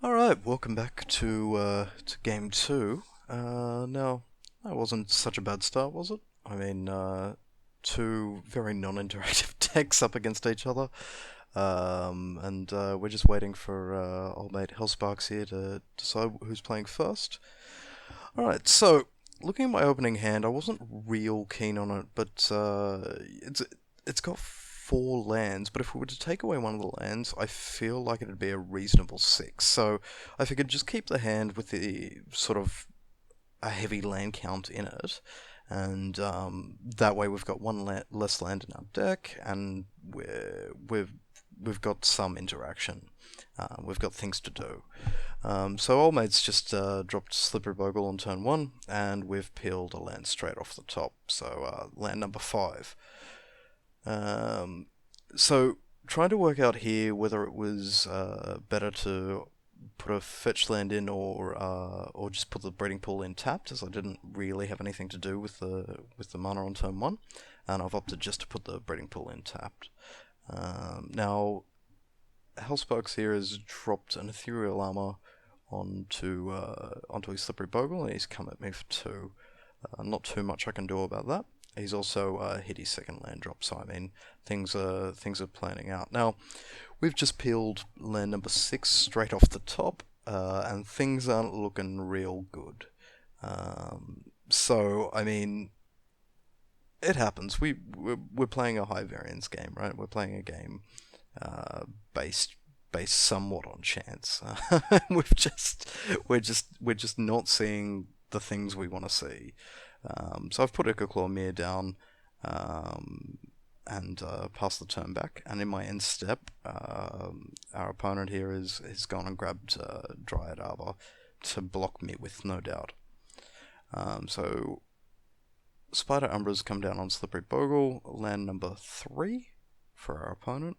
Alright, welcome back to game two. Now, that wasn't such a bad start, was it? I mean, two very non-interactive decks up against each other. And we're just waiting for old mate Hellsparks here to decide who's playing first. Alright, so, looking at my opening hand, I wasn't real keen on it, but it's got four lands, but if we were to take away one of the lands, I feel like it'd be a reasonable six. So I figured just keep the hand with the sort of a heavy land count in it, and that way we've got one less land in our deck, and we've got some interaction. We've got things to do. So old mate's just dropped Slippery Bogle on turn one, and we've peeled a land straight off the top. So land number 5. So trying to work out here whether it was better to put a fetch land in or just put the breeding pool in tapped, as I didn't really have anything to do with the mana on turn one, and I've opted just to put the breeding pool in tapped. Now, Hellsparks here has dropped an Ethereal Armor onto his Slippery Bogle, and he's come at me for 2. Not too much I can do about that. He's also hit his second land drop, so I mean things are planning out. Now, we've just peeled land number 6 straight off the top, and things aren't looking real good. So I mean, it happens. We're playing a high variance game, right? We're playing a game based somewhat on chance. We're just not seeing the things we want to see. So I've put Ichorclaw Myr down and passed the turn back. And in my end step, our opponent here has gone and grabbed Dryad Arbor to block me with, no doubt. So Spider Umbra's come down on Slippery Bogle, land number 3 for our opponent.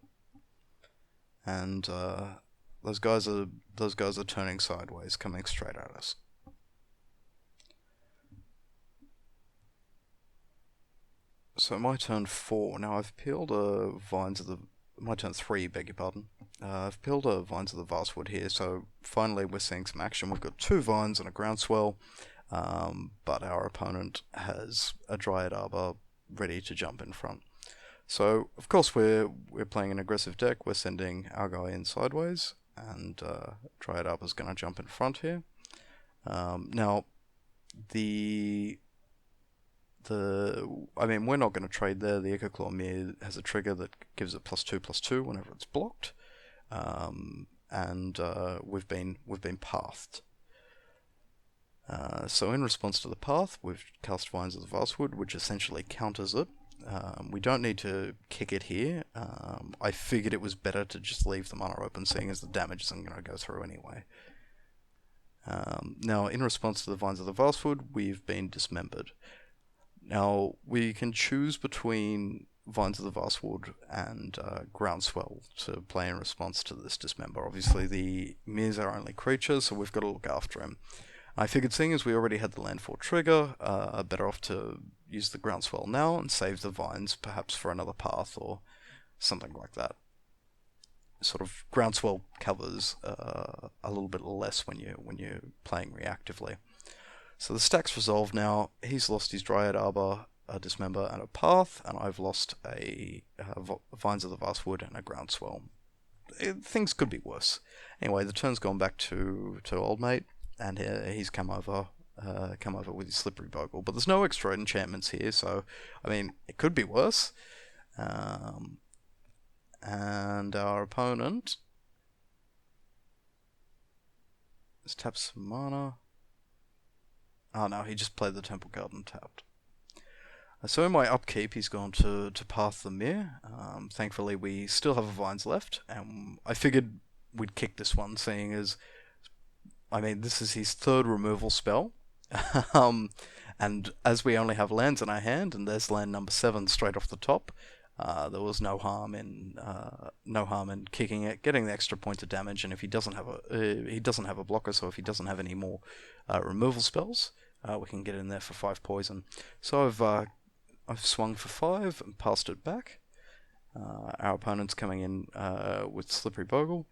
And those guys are turning sideways, coming straight at us. So my turn 4. Now I've peeled a my turn 3, beg your pardon. I've peeled a Vines of the Vastwood here, so finally we're seeing some action. We've got 2 Vines and a Groundswell, but our opponent has a Dryad Arbor ready to jump in front. So of course we're playing an aggressive deck. We're sending our guy in sideways, and Dryad Arbor's going to jump in front here. Now I mean, we're not going to trade there. The Ichorclaw Myr has a trigger that gives it +2/+2 whenever it's blocked, and we've been pathed. So in response to the path, we've cast Vines of the Vastwood, which essentially counters it. We don't need to kick it here. I figured it was better to just leave the mana open, seeing as the damage isn't going to go through anyway. Now, in response to the Vines of the Vastwood, we've been dismembered. Now, we can choose between Vines of the Vastwood and Groundswell to play in response to this Dismember. Obviously, the Myr's our only creature, so we've got to look after him. I figured, seeing as we already had the landfall trigger, better off to use the Groundswell now and save the Vines, perhaps for another path or something like that. Sort of Groundswell covers a little bit less when you're playing reactively. So the stack's resolved now. He's lost his Dryad Arbor, a Dismember, and a Path, and I've lost a Vines of the Vastwood and a Groundswell. Things could be worse. Anyway, the turn's gone back to old mate, and he's come over with his Slippery Bogle. But there's no extra enchantments here, so I mean it could be worse. And our opponent has tapped some mana. Oh no, he just played the Temple Garden tapped. So in my upkeep, he's gone to path the Myr. Thankfully, we still have a Vines left, and I figured we'd kick this one, seeing as, I mean, this is his 3rd removal spell. And as we only have lands in our hand, and there's land number 7 straight off the top, there was no harm in kicking it, getting the extra point of damage. And if he doesn't have a blocker, so if he doesn't have any more removal spells, we can get in there for 5 poison. So I've swung for 5 and passed it back. Our opponent's coming in with Slippery Bogle.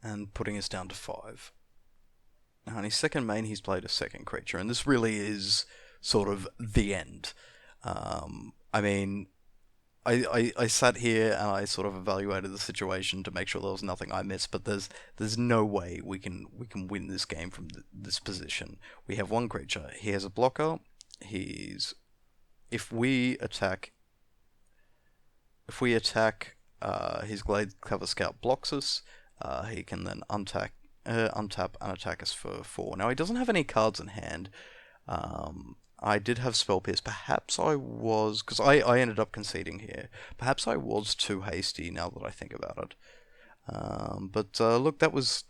and putting us down to 5. Now in his second main, he's played a second creature, and this really is sort of the end. I mean, I sat here and I sort of evaluated the situation to make sure there was nothing I missed, but there's no way we can win this game from this position. We have one creature. He has a blocker. If we attack his Glade Cover Scout blocks us, he can then untap and attack us for 4. Now he doesn't have any cards in hand. I did have Spell Pierce. Perhaps I was, because I ended up conceding here. Perhaps I was too hasty now that I think about it. But look, that was